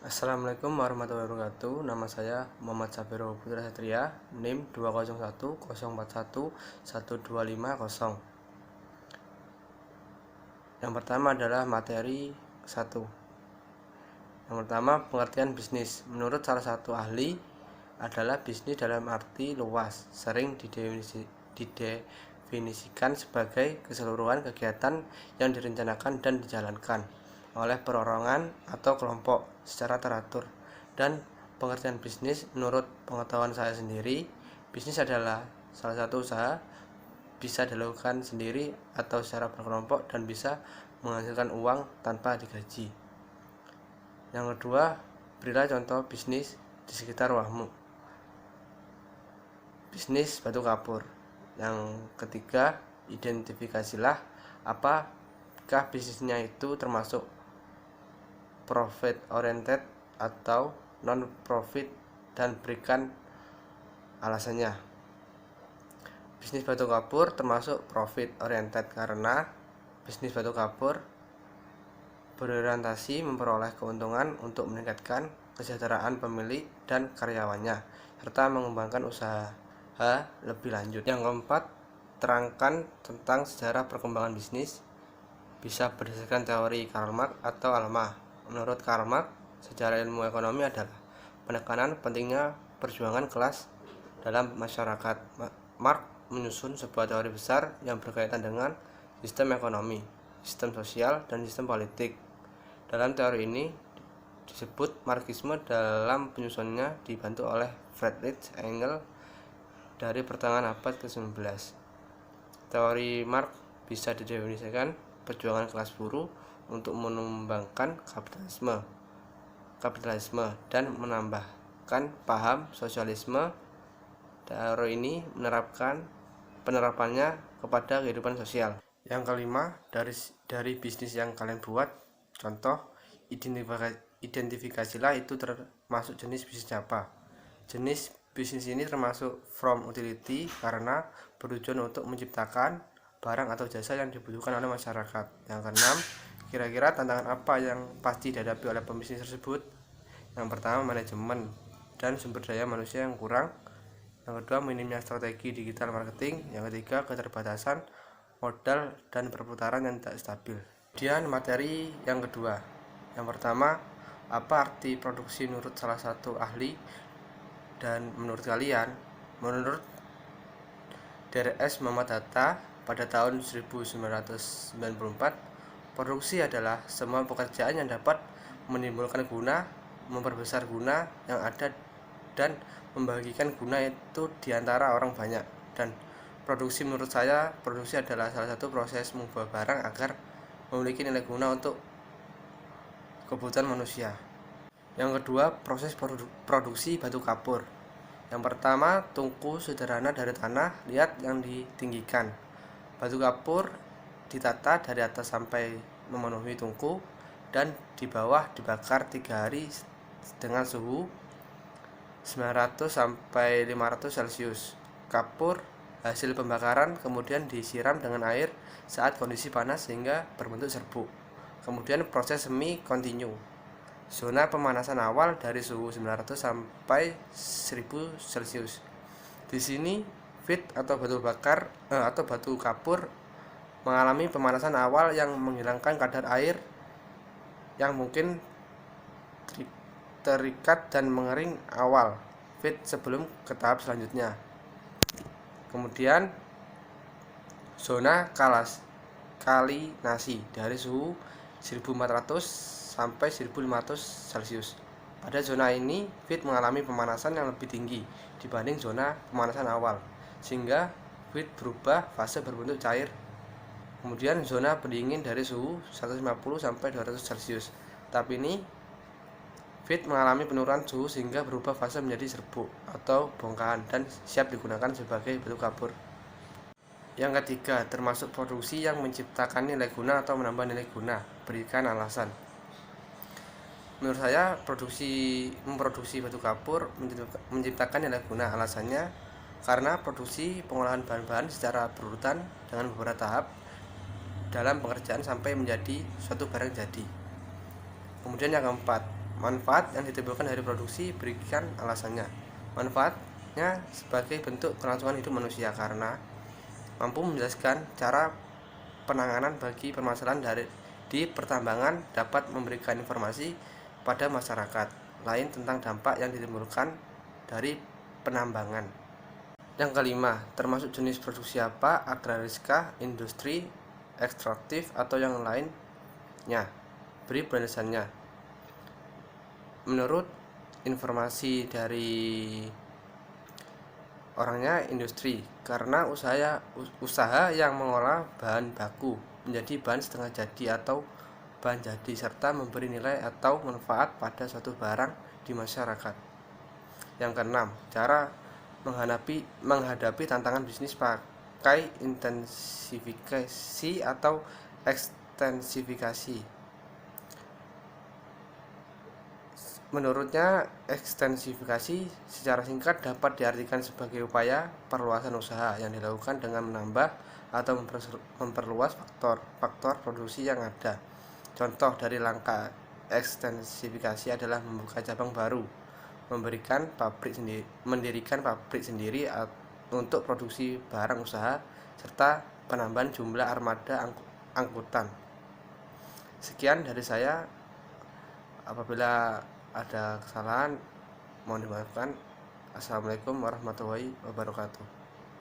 Assalamualaikum warahmatullahi wabarakatuh. Nama saya Muhammad Safiro Putra Satria, NIM 20104112550. Yang pertama adalah materi 1. Yang pertama, pengertian bisnis. Menurut salah satu ahli, adalah bisnis dalam arti luas, sering didefinisikan sebagai keseluruhan kegiatan yang direncanakan dan dijalankan oleh perorangan atau kelompok secara teratur. Dan pengertian bisnis menurut pengetahuan saya sendiri, bisnis adalah salah satu usaha, bisa dilakukan sendiri atau secara berkelompok dan bisa menghasilkan uang tanpa digaji. Yang kedua, berilah contoh bisnis di sekitar rumahmu. Bisnis batu kapur. Yang ketiga, identifikasilah apakah bisnisnya itu termasuk profit oriented atau non profit dan berikan alasannya. Bisnis batu kapur termasuk profit oriented karena bisnis batu kapur berorientasi memperoleh keuntungan untuk meningkatkan kesejahteraan pemilik dan karyawannya serta mengembangkan usaha lebih lanjut. Yang keempat, terangkan tentang sejarah perkembangan bisnis bisa berdasarkan teori Karl Marx atau Alma. Menurut Karl Marx, sejarah ilmu ekonomi adalah penekanan pentingnya perjuangan kelas dalam masyarakat. Marx menyusun sebuah teori besar yang berkaitan dengan sistem ekonomi, sistem sosial, dan sistem politik. Dalam teori ini disebut Marxisme. Dalam penyusunannya dibantu oleh Friedrich Engels dari pertengahan abad ke-19. Teori Marx bisa didefinisikan perjuangan kelas buruh untuk menumbangkan kapitalisme dan menambahkan paham sosialisme. Teori ini penerapannya kepada kehidupan sosial. Yang kelima, dari bisnis yang kalian buat, contoh, identifikasilah itu termasuk jenis bisnis apa. Jenis bisnis ini termasuk from utility karena bertujuan untuk menciptakan barang atau jasa yang dibutuhkan oleh masyarakat. Yang keenam, kira-kira tantangan apa yang pasti dihadapi oleh pembisnis tersebut? Yang pertama, manajemen dan sumber daya manusia yang kurang. Yang kedua, minimnya strategi digital marketing. Yang ketiga, keterbatasan modal dan perputaran yang tidak stabil. Kemudian materi yang kedua. Yang pertama, apa arti produksi menurut salah satu ahli? Dan menurut kalian, menurut DRS Muhammad Hatta pada tahun 1994, produksi adalah semua pekerjaan yang dapat menimbulkan guna, memperbesar guna yang ada, dan membagikan guna itu diantara orang banyak. Dan produksi menurut saya, produksi adalah salah satu proses mengubah barang agar memiliki nilai guna untuk kebutuhan manusia. Yang kedua, proses produksi batu kapur. Yang pertama, tungku sederhana dari tanah liat yang ditinggikan. Batu kapur ditata dari atas sampai memenuhi tungku dan di bawah dibakar 3 hari dengan suhu 900 sampai 500 Celcius. Kapur hasil pembakaran kemudian disiram dengan air saat kondisi panas sehingga berbentuk serbuk. Kemudian proses semi kontinu. Zona pemanasan awal dari suhu 900 sampai 1000 Celcius. Di sini feed atau batu kapur mengalami pemanasan awal yang menghilangkan kadar air yang mungkin terikat dan mengering awal feed sebelum ke tahap selanjutnya. Kemudian zona kalinasi dari suhu 1400 sampai 1500 Celcius. Pada zona ini, feed mengalami pemanasan yang lebih tinggi dibanding zona pemanasan awal, sehingga feed berubah fase berbentuk cair. Kemudian zona pendingin dari suhu 150 sampai 200 Celcius. Tahap ini, feed mengalami penurunan suhu sehingga berubah fase menjadi serbuk atau bongkahan dan siap digunakan sebagai batu kapur. Yang ketiga, termasuk produksi yang menciptakan nilai guna atau menambah nilai guna. Berikan alasan. Menurut saya, memproduksi batu kapur menciptakan nilai guna. Alasannya karena produksi pengolahan bahan-bahan secara berurutan dengan beberapa tahap dalam pengerjaan sampai menjadi suatu barang jadi. Kemudian yang keempat, Manfaat yang ditimbulkan dari produksi, berikan alasannya. Manfaatnya sebagai bentuk kelangsungan hidup manusia karena mampu menjelaskan cara penanganan bagi permasalahan di pertambangan, dapat memberikan informasi pada masyarakat lain tentang dampak yang ditimbulkan dari penambangan. Yang kelima, termasuk jenis produksi apa, agrariskah, industri, ekstraktif, atau yang lainnya. Beri penjelasannya. Menurut informasi dari orangnya, industri karena usaha yang mengolah bahan baku menjadi bahan setengah jadi atau bahan jadi serta memberi nilai atau manfaat pada suatu barang di masyarakat. Yang keenam, cara menghadapi tantangan bisnis pakai intensifikasi atau ekstensifikasi. Menurutnya, ekstensifikasi secara singkat dapat diartikan sebagai upaya perluasan usaha yang dilakukan dengan menambah atau memperluas faktor produksi yang ada. Contoh dari langkah ekstensifikasi adalah membuka cabang baru, mendirikan pabrik sendiri untuk produksi barang usaha, serta penambahan jumlah armada angkutan. Sekian dari saya. Apabila ada kesalahan mohon dimaafkan. Assalamualaikum warahmatullahi wabarakatuh.